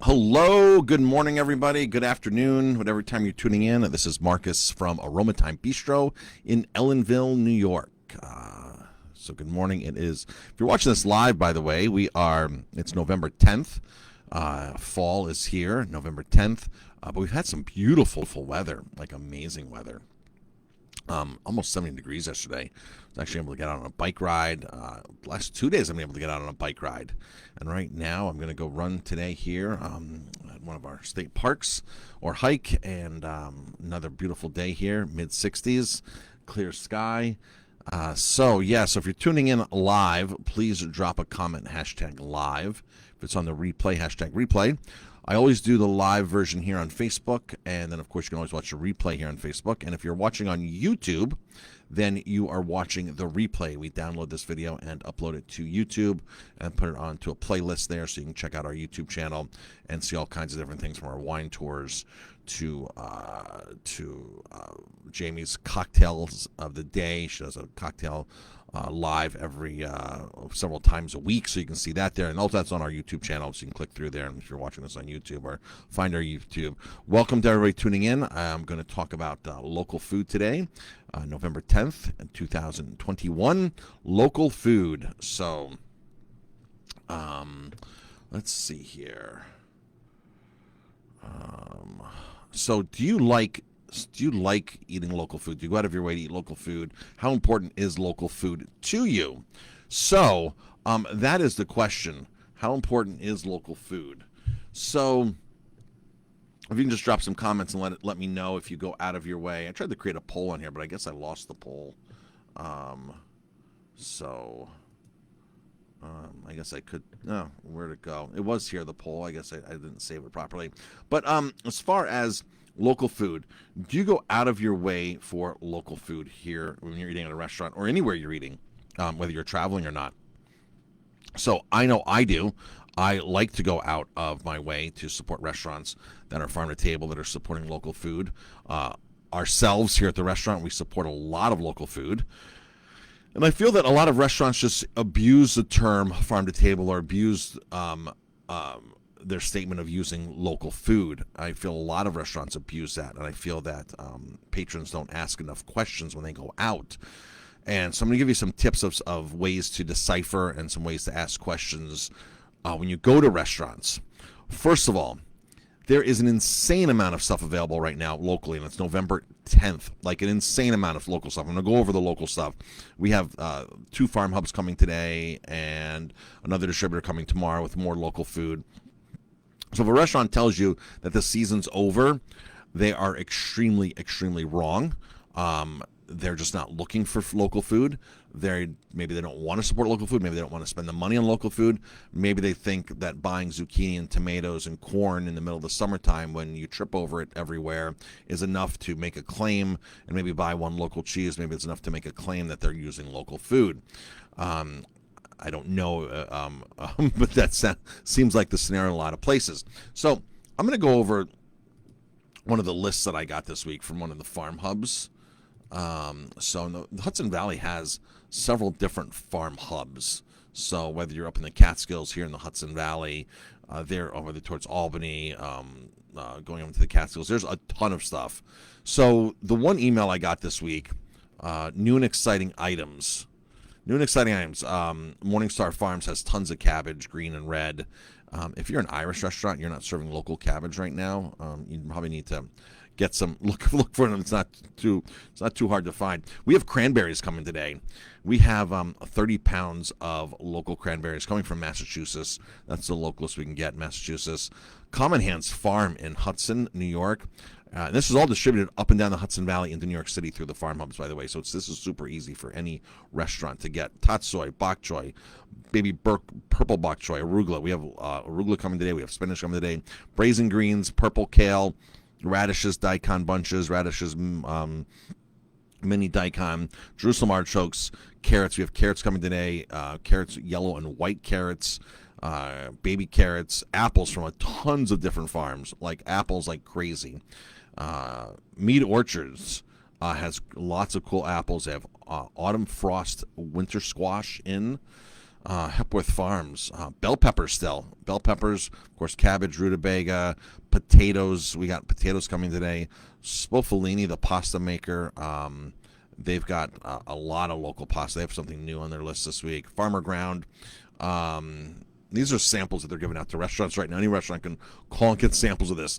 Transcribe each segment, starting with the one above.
Hello, good morning, everybody. Good afternoon, whatever time you're tuning in. This is Marcus from Aroma Time Bistro in Ellenville, New York. So, good morning. If you're watching this live, by the way, it's November 10th. Fall is here, November 10th. But we've had some beautiful weather, like amazing weather. Almost 70 degrees yesterday. I was actually able to get out on a bike ride. Last 2 days I've been able to get out on a bike ride. And right now I'm going to go run today here at one of our state parks or hike. And another beautiful day here, mid 60s, clear sky. So if you're tuning in live, please drop a comment, hashtag live. If it's on the replay, hashtag replay. I always do the live version here on Facebook, and then, of course, you can always watch the replay here on Facebook. And if you're watching on YouTube, then you are watching the replay. We download this video and upload it to YouTube and put it onto a playlist there so you can check out our YouTube channel and see all kinds of different things from our wine tours to Jamie's cocktails of the day. She does a cocktail live every several times a week, so you can see that there, and also that's on our YouTube channel, so you can click through there. And if you're watching this on YouTube, or find our YouTube. Welcome to everybody tuning in. I'm going to talk about local food today, November 10th, 2021. Local food. So, let's see here. So, do you like eating local food? Do you go out of your way to eat local food? How important is local food to you? So that is the question. How important is local food? So if you can just drop some comments and let me know if you go out of your way. I tried to create a poll on here, but I guess I lost the poll. I guess I could. No, where'd it go? It was here, the poll. I guess I didn't save it properly. But as far as local food, do you go out of your way for local food here when you're eating at a restaurant or anywhere you're eating, whether you're traveling or not? So I know I do. I like to go out of my way to support restaurants that are farm to table, that are supporting local food. Ourselves here at the restaurant, we support a lot of local food. And I feel that a lot of restaurants just abuse the term farm to table, or abuse their statement of using local food. I feel a lot of restaurants abuse that, and I feel that patrons don't ask enough questions when they go out. And so I'm going to give you some tips of ways to decipher and some ways to ask questions when you go to restaurants. First of all, there is an insane amount of stuff available right now locally, and it's November 10th. Like an insane amount of local stuff. I'm going to go over the local stuff. We have 2 farm hubs coming today and another distributor coming tomorrow with more local food. So if a restaurant tells you that the season's over, they are extremely, extremely wrong. They're just not looking for local food. Maybe they don't want to support local food. Maybe they don't want to spend the money on local food. Maybe they think that buying zucchini and tomatoes and corn in the middle of the summertime when you trip over it everywhere is enough to make a claim, and maybe buy one local cheese. Maybe it's enough to make a claim that they're using local food. I don't know, but that seems like the scenario in a lot of places. So I'm going to go over one of the lists that I got this week from one of the farm hubs. So the Hudson Valley has several different farm hubs. So whether you're up in the Catskills here in the Hudson Valley, there over towards Albany, going up to the Catskills, there's a ton of stuff. So the one email I got this week, new and exciting items. Morningstar Farms has tons of cabbage, green and red. If you're an Irish restaurant and you're not serving local cabbage right now, you probably need to get some look for them. It's not too hard to find. We have cranberries coming today. We have 30 pounds of local cranberries coming from Massachusetts. That's the localest we can get in Massachusetts. Common Hands Farm in Hudson, New York. This is all distributed up and down the Hudson Valley into New York City through the farm hubs, by the way. So this is super easy for any restaurant to get. Tatsoi, bok choy, baby purple bok choy, arugula. We have arugula coming today. We have spinach coming today. Brazen greens, purple kale, radishes, daikon bunches, radishes, mini daikon, Jerusalem artichokes, carrots. We have carrots coming today. Carrots, yellow and white carrots. Baby carrots, apples from tons of different farms, like apples like crazy. Mead Orchards has lots of cool apples. They have autumn frost winter squash in. Hepworth Farms, bell peppers still. Bell peppers, of course, cabbage, rutabaga, potatoes. We got potatoes coming today. Spofellini, the pasta maker. They've got a lot of local pasta. They have something new on their list this week. Farmer Ground. These are samples that they're giving out to restaurants right now. Any restaurant can call and get samples of this.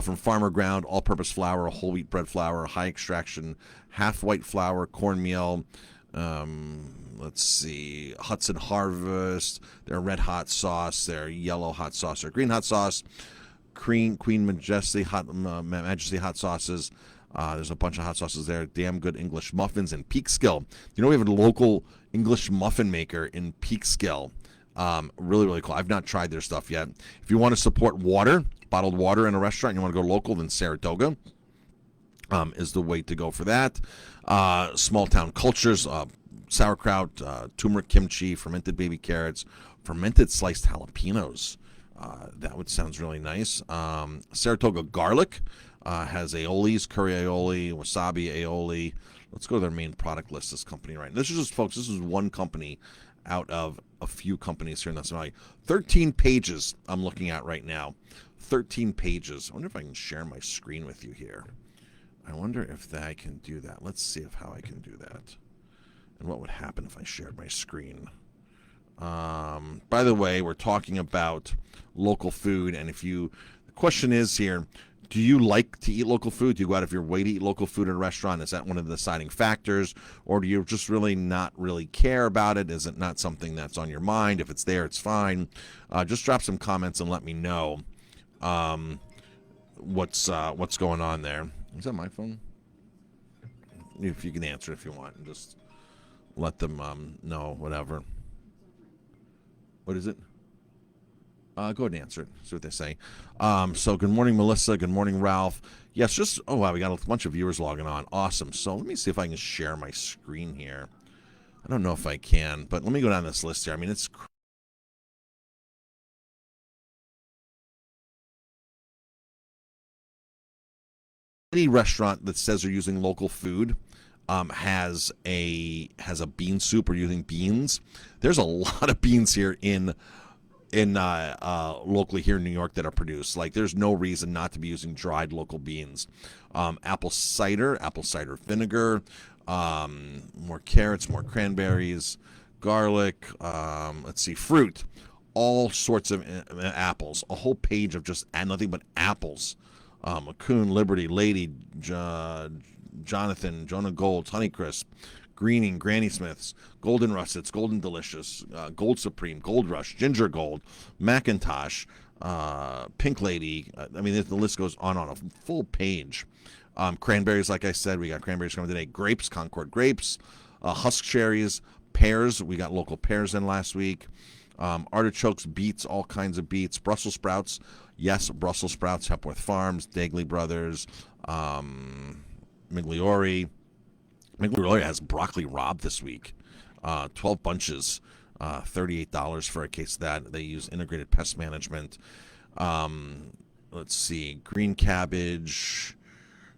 From Farmer Ground, all-purpose flour, whole wheat bread flour, high extraction, half white flour, cornmeal. Let's see, Hudson Harvest, their red hot sauce, their yellow hot sauce, their green hot sauce, Queen Majesty hot sauces. There's a bunch of hot sauces there. Damn good English muffins and Peekskill. You know, we have a local English muffin maker in Peekskill. Really, really cool. I've not tried their stuff yet. If you want to support water, bottled water in a restaurant, you want to go local, then Saratoga is the way to go for that. Small town cultures, sauerkraut, turmeric kimchi, fermented baby carrots, fermented sliced jalapenos. That sounds really nice. Saratoga garlic has aiolis, curry aioli, wasabi aioli. Let's go to their main product list, this company, right? This is just, folks, this is one company out of a few companies here in Napa Valley. 13 pages I'm looking at right now. 13 pages. I wonder if I can share my screen with you here. I wonder if I can do that. Let's see how I can do that. And what would happen if I shared my screen. By the way, we're talking about local food, and the question is here, do you like to eat local food? Do you go out of your way to eat local food in a restaurant? Is that one of the deciding factors? Or do you just not really care about it? Is it not something that's on your mind? If it's there, it's fine. Just drop some comments and let me know what's going on there. Is that my phone? If you can answer if you want, and just let them know, whatever. What is it? Go ahead and answer it. See what they say. So good morning, Melissa. Good morning, Ralph. Yes, oh, wow, we got a bunch of viewers logging on. Awesome. So let me see if I can share my screen here. I don't know if I can, but let me go down this list here. I mean, it's any restaurant that says they're using local food has a bean soup or using beans. There's a lot of beans here in locally here in New York that are produced. Like, there's no reason not to be using dried local beans. Apple cider vinegar, more carrots, more cranberries, garlic. Let's see, fruit, all sorts of apples. A whole page of just nothing but apples. Coon, Liberty, Lady, Jonathan, Jonah Gold, Honeycrisp, Greening, Granny Smiths, Golden Russets, Golden Delicious, Gold Supreme, Gold Rush, Ginger Gold, Macintosh, Pink Lady. I mean, the list goes on a full page. Cranberries, like I said, we got cranberries coming today. Grapes, Concord grapes, husk cherries, pears. We got local pears in last week. Artichokes, beets, all kinds of beets. Brussels sprouts. Yes, Brussels sprouts, Hepworth Farms, Dagley Brothers, Migliore. Migliore has broccoli rabe this week. 12 bunches, $38 for a case of that. They use integrated pest management. Let's see, green cabbage,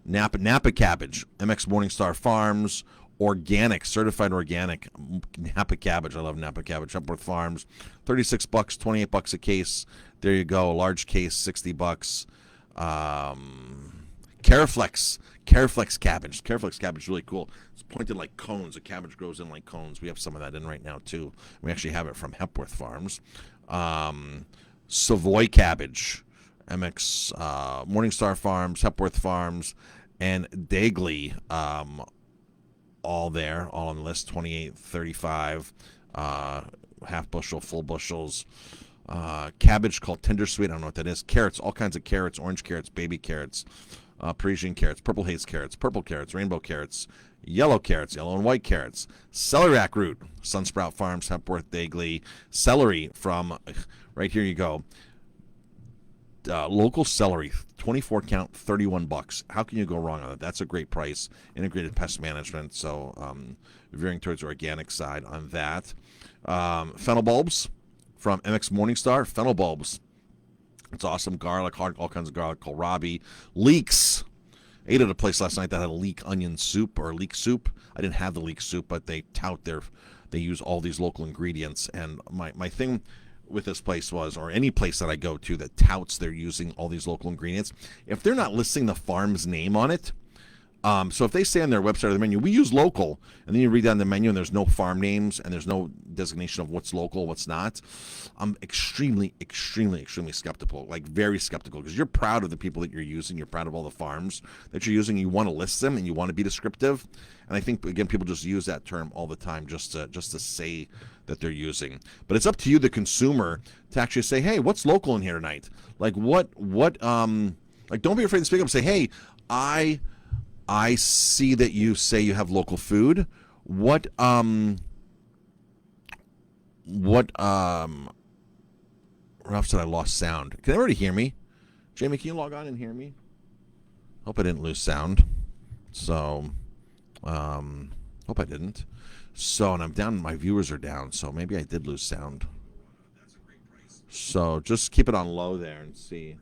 Napa cabbage, MX Morningstar Farms, organic, certified organic, Napa cabbage. I love Napa cabbage. Hepworth Farms, $36, $28 a case. There you go. A large case, $60. Caraflex cabbage. Caraflex cabbage is really cool. It's pointed like cones. The cabbage grows in like cones. We have some of that in right now too. We actually have it from Hepworth Farms. Savoy cabbage, MX Morningstar Farms, Hepworth Farms, and Dagley. All there, all on the list. 28, 35, half bushel, full bushels. Cabbage called Tender Sweet. I don't know what that is. Carrots, all kinds of carrots, orange carrots, baby carrots, Parisian carrots, purple haze carrots, purple carrots, rainbow carrots, yellow and white carrots, celeriac root, Sunsprout Farms, Hepworth, Dagley, celery from, right here you go, local celery, 24 count, $31. How can you go wrong on that? That's a great price. Integrated pest management, so veering towards the organic side on that. Fennel bulbs from MX Morningstar, Fennel bulbs. It's awesome. Garlic, all kinds of garlic, kohlrabi. Leeks. Ate at a place last night that had a leek onion soup or leek soup. I didn't have the leek soup, but they tout their they use all these local ingredients. And my thing with this place was, or any place that I go to that touts they're using all these local ingredients, if they're not listing the farm's name on it, so if they say on their website or the menu, we use local, and then you read down the menu and there's no farm names and there's no designation of what's local, what's not, I'm extremely, extremely, extremely skeptical, like very skeptical, because you're proud of the people that you're using, you're proud of all the farms that you're using, you want to list them and you want to be descriptive. And I think, again, people just use that term all the time just to say that they're using. But it's up to you, the consumer, to actually say, hey, what's local in here tonight? Like like don't be afraid to speak up and say, hey, I see that you say you have local food. What Ralph said I lost sound. Can everybody hear me? Jamie, can you log on and hear me? Hope I didn't lose sound. So, hope I didn't. So, and I'm down, my viewers are down, so maybe I did lose sound. So, just keep it on low there and see.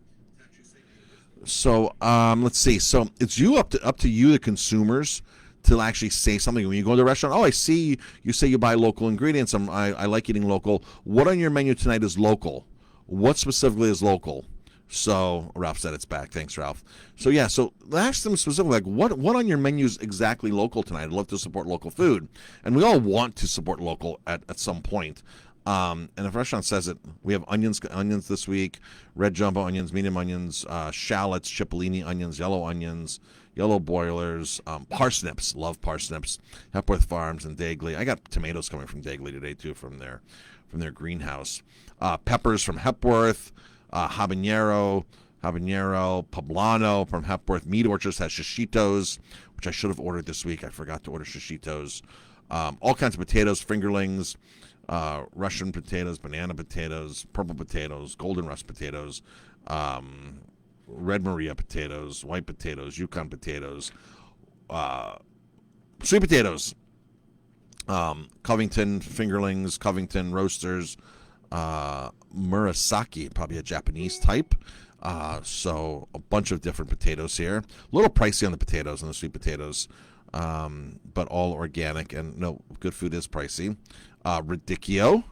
So let's see. So it's up to you, the consumers, to actually say something when you go to the restaurant. Oh, I see you say you buy local ingredients. I like eating local. What on your menu tonight is local? What specifically is local? So Ralph said it's back. Thanks, Ralph. So yeah. So ask them specifically, like what on your menu is exactly local tonight. I'd love to support local food, and we all want to support local at some point. And if a restaurant says it, we have onions this week, red jumbo onions, medium onions, shallots, cipollini onions, yellow boilers, parsnips, love parsnips, Hepworth Farms and Dagley. I got tomatoes coming from Dagley today too, from their greenhouse. Peppers from Hepworth, habanero, poblano from Hepworth. Meat Orchards has shishitos, which I should have ordered this week. I forgot to order shishitos. All kinds of potatoes, fingerlings, Russian potatoes, banana potatoes, purple potatoes, golden rust potatoes, red Maria potatoes, white potatoes, Yukon potatoes, sweet potatoes, Covington fingerlings, Covington roasters, Murasaki, probably a Japanese type. So a bunch of different potatoes here. A little pricey on the potatoes and the sweet potatoes, but all organic. And no, good food is pricey. Radicchio.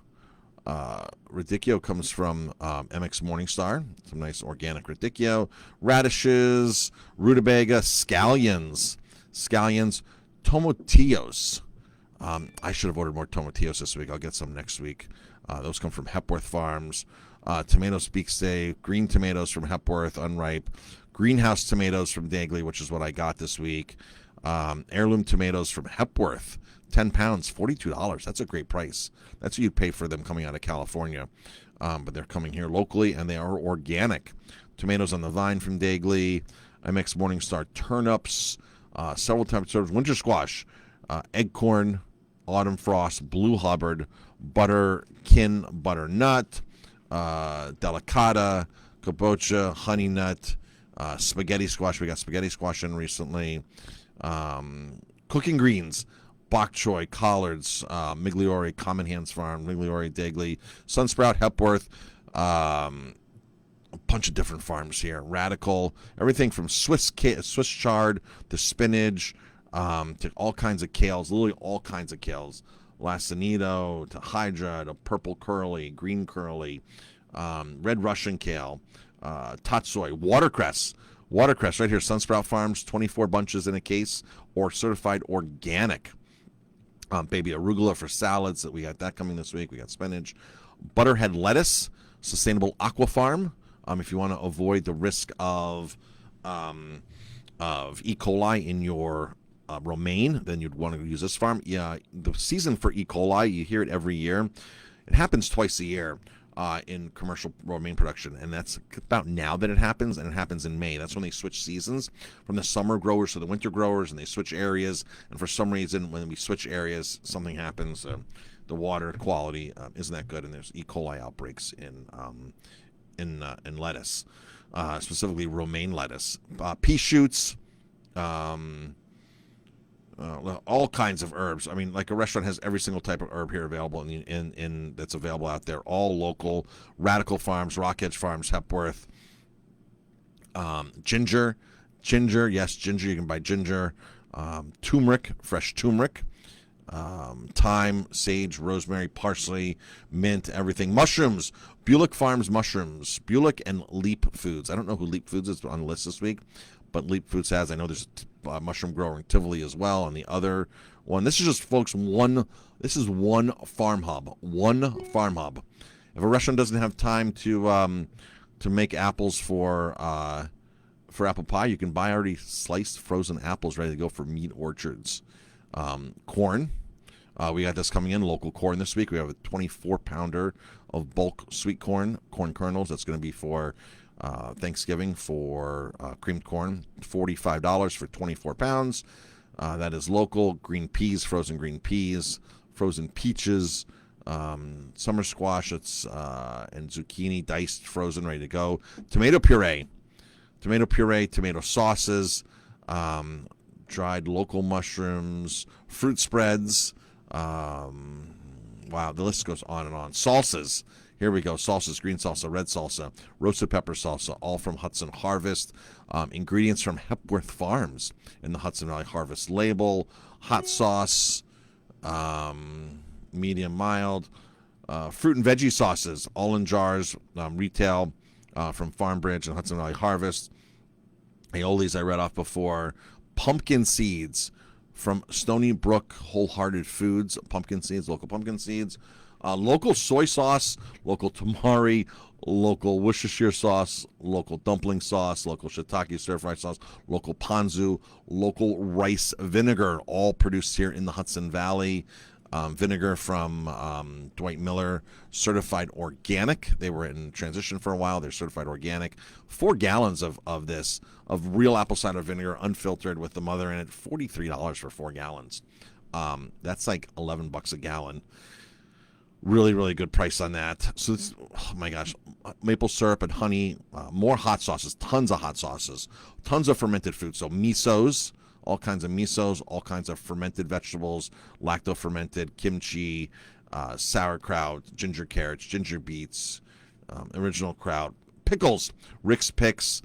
Radicchio comes from MX Morningstar. Some nice organic radicchio. Radishes, rutabaga, scallions, tomatillos. I should have ordered more tomatillos this week. I'll get some next week. Those come from Hepworth Farms. Tomatoes Beefsteak, green tomatoes from Hepworth, unripe. Greenhouse tomatoes from Dagley, which is what I got this week. Heirloom tomatoes from Hepworth. 10 pounds, $42. That's a great price. That's what you'd pay for them coming out of California. But they're coming here locally, and they are organic. Tomatoes on the vine from Dagley. MX Morningstar turnips. Several types of winter squash. Eggcorn, autumn frost, blue Hubbard, butterkin, butternut, delicata, kabocha, honey nut, spaghetti squash. We got spaghetti squash in recently. Cooking greens. Bok choy, collards, Migliore, Common Hands Farm, Migliore, Dagley, Sunsprout, Hepworth, a bunch of different farms here. Radical, everything from Swiss chard to spinach, to all kinds of kales, literally all kinds of kales. Lacinido to Hydra to purple curly, green curly, red Russian kale, tatsoi, watercress right here, Sunsprout Farms, 24 bunches in a case, or certified organic. Baby arugula for salads, that we got that coming this week. We got spinach, butterhead lettuce, sustainable aqua farm. If you want to avoid the risk of E. coli in your romaine, then you'd want to use this farm. Yeah, the season for E. coli, you hear it every year. It happens twice a year in commercial romaine production, and that's about now that it happens, and it happens in May. That's when they switch seasons from the summer growers to the winter growers, and they switch areas. And for some reason, when we switch areas, something happens. The water quality isn't that good, and there's E. coli outbreaks in lettuce, specifically romaine lettuce, pea shoots. All kinds of herbs. I mean, like a restaurant has every single type of herb here available in that's available out there. All local. Radical Farms, Rock Edge Farms, Hepworth. Ginger, yes, ginger. You can buy ginger. Turmeric, fresh turmeric. thyme, sage, rosemary, parsley, mint, everything. Mushrooms, Bulick Farms mushrooms, Bulick and Leap Foods. I don't know who Leap Foods is on the list this week, but Leap Foods has. I know there's a mushroom grower in Tivoli as well, and the other one. This is just, folks, this is one farm hub. One farm hub. If a restaurant doesn't have time to make apples for apple pie, you can buy already sliced frozen apples ready to go for Meat Orchards. Corn. We got this coming in, local corn this week. We have a 24-pounder of bulk sweet corn kernels. That's going to be for Thanksgiving for creamed corn. $45 for 24 pounds. That is local. Green peas, frozen green peas, frozen peaches, summer squash, and zucchini, diced, frozen, ready to go. Tomato puree, tomato sauces, dried local mushrooms, fruit spreads. Wow, the list goes on and on. Salsas. Here we go. Salsas, green salsa, red salsa, roasted pepper salsa, all from Hudson Harvest. Ingredients from Hepworth Farms in the Hudson Valley Harvest label. Hot sauce, medium mild. Fruit and veggie sauces, all in jars, retail from Farm Bridge and Hudson Valley Harvest. Aiolis I read off before. Pumpkin seeds from Stony Brook Wholehearted Foods. Pumpkin seeds, local pumpkin seeds. Local soy sauce, local tamari, local Worcestershire sauce, local dumpling sauce, local shiitake stir-fry sauce, local ponzu, local rice vinegar, all produced here in the Hudson Valley. Vinegar from Dwight Miller, certified organic. They were in transition for a while. They're certified organic. 4 gallons of this, of real apple cider vinegar, unfiltered with the mother in it. $43 for 4 gallons. That's like $11 a gallon. Really, really good price on that. So, oh my gosh, maple syrup and honey, more hot sauces, tons of hot sauces, tons of fermented food. So misos, all kinds of misos, all kinds of fermented vegetables, lacto-fermented, kimchi, sauerkraut, ginger carrots, ginger beets, original kraut, pickles, Rick's Picks,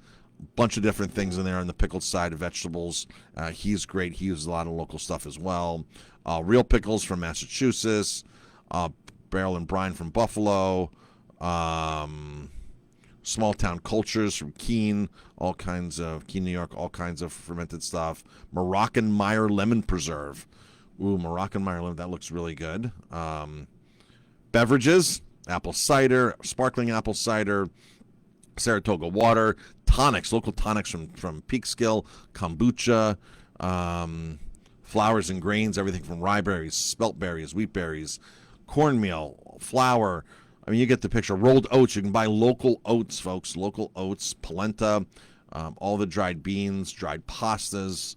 bunch of different things in there on the pickled side of vegetables. He's great. He uses a lot of local stuff as well. Real pickles from Massachusetts, barrel and brine from Buffalo, small town cultures from Keene, all kinds of Keene, New York, all kinds of fermented stuff. Moroccan Meyer lemon preserve. Ooh, Moroccan Meyer lemon, that looks really good. Beverages, apple cider, sparkling apple cider, Saratoga water, tonics, local tonics from Peekskill, kombucha, flours and grains, everything from rye berries, spelt berries, wheat berries, cornmeal, flour. I mean, you get the picture. Rolled oats. You can buy local oats, folks. Local oats, polenta, all the dried beans, dried pastas.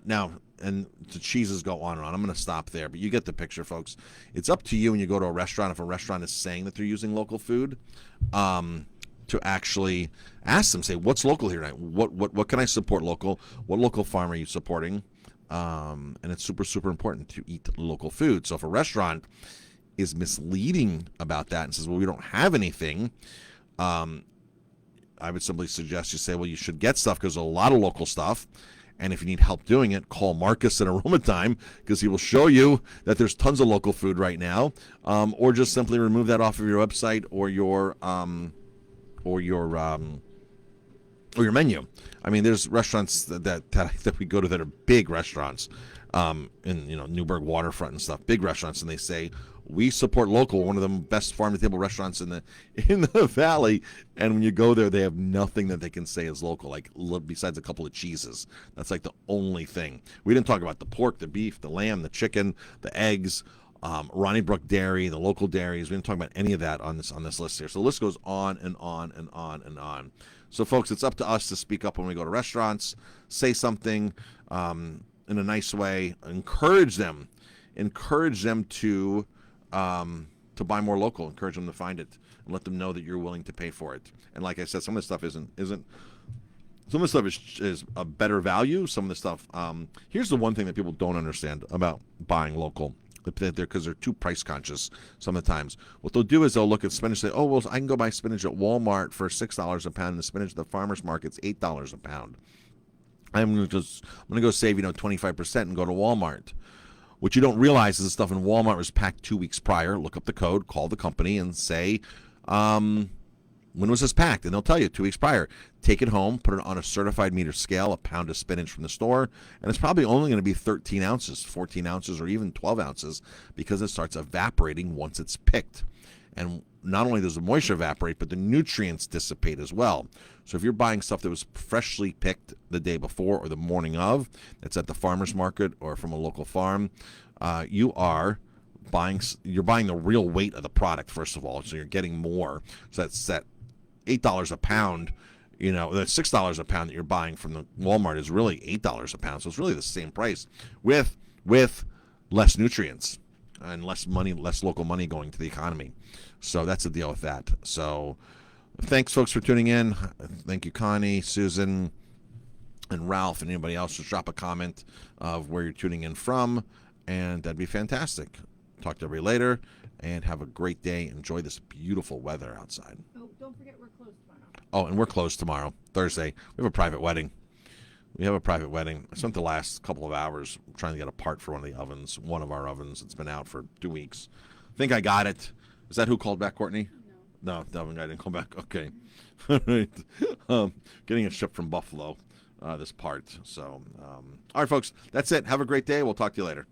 Now, and the cheeses go on and on. I'm going to stop there, but you get the picture, folks. It's up to you when you go to a restaurant, if a restaurant is saying that they're using local food, to actually ask them, say, what's local here tonight? What can I support local? What local farm are you supporting? And it's super, super important to eat local food. So if a restaurant is misleading about that and says, well, we don't have anything, I would simply suggest you say, well, you should get stuff because there's a lot of local stuff. And if you need help doing it, call Marcus at Aroma Time because he will show you that there's tons of local food right now. Or just simply remove that off of your website or your menu. I mean, there's restaurants that we go to that are big restaurants, in Newburgh waterfront and stuff, big restaurants, and they say we support local, one of the best farm to table restaurants in the valley. And when you go there, they have nothing that they can say is local, like besides a couple of cheeses. That's like the only thing. We didn't talk about the pork, the beef, the lamb, the chicken, the eggs, Ronnie Brook Dairy, the local dairies. We didn't talk about any of that on this list here. So the list goes on and on and on and on. So, folks, it's up to us to speak up when we go to restaurants, say something in a nice way, encourage them to buy more local, encourage them to find it, and let them know that you're willing to pay for it. And like I said, some of the stuff isn't. Some of the stuff is a better value. Some of the stuff. Here's the one thing that people don't understand about buying local. Because they're too price conscious some of the times. What they'll do is they'll look at spinach and say, oh, well, I can go buy spinach at Walmart for $6 a pound, and the spinach at the farmer's market's $8 a pound. I'm going to go save 25% and go to Walmart. What you don't realize is the stuff in Walmart was packed 2 weeks prior. Look up the code, call the company, and say, when was this packed? And they'll tell you 2 weeks prior. Take it home, put it on a certified meter scale, a pound of spinach from the store, and it's probably only going to be 13 ounces, 14 ounces, or even 12 ounces because it starts evaporating once it's picked. And not only does the moisture evaporate, but the nutrients dissipate as well. So if you're buying stuff that was freshly picked the day before or the morning of, that's at the farmer's market or from a local farm, you're buying the real weight of the product, first of all. So you're getting more. So that's that $8 a pound, the $6 a pound that you're buying from the Walmart is really $8 a pound. So it's really the same price with less nutrients and less money, less local money going to the economy. So that's the deal with that. So thanks, folks, for tuning in. Thank you, Connie, Susan, and Ralph, and anybody else. Just drop a comment of where you're tuning in from, and that'd be fantastic. Talk to everybody later, and have a great day. Enjoy this beautiful weather outside. Oh, don't forget we're closed tomorrow. Oh, and we're closed tomorrow, Thursday. We have a private wedding. I spent the last couple of hours trying to get a part for one of our ovens. It's been out for 2 weeks. I think I got it. Is that who called back, Courtney? No, Delvin guy didn't call back. Okay. All right. Getting it shipped from Buffalo, this part. So, all right, folks, that's it. Have a great day. We'll talk to you later.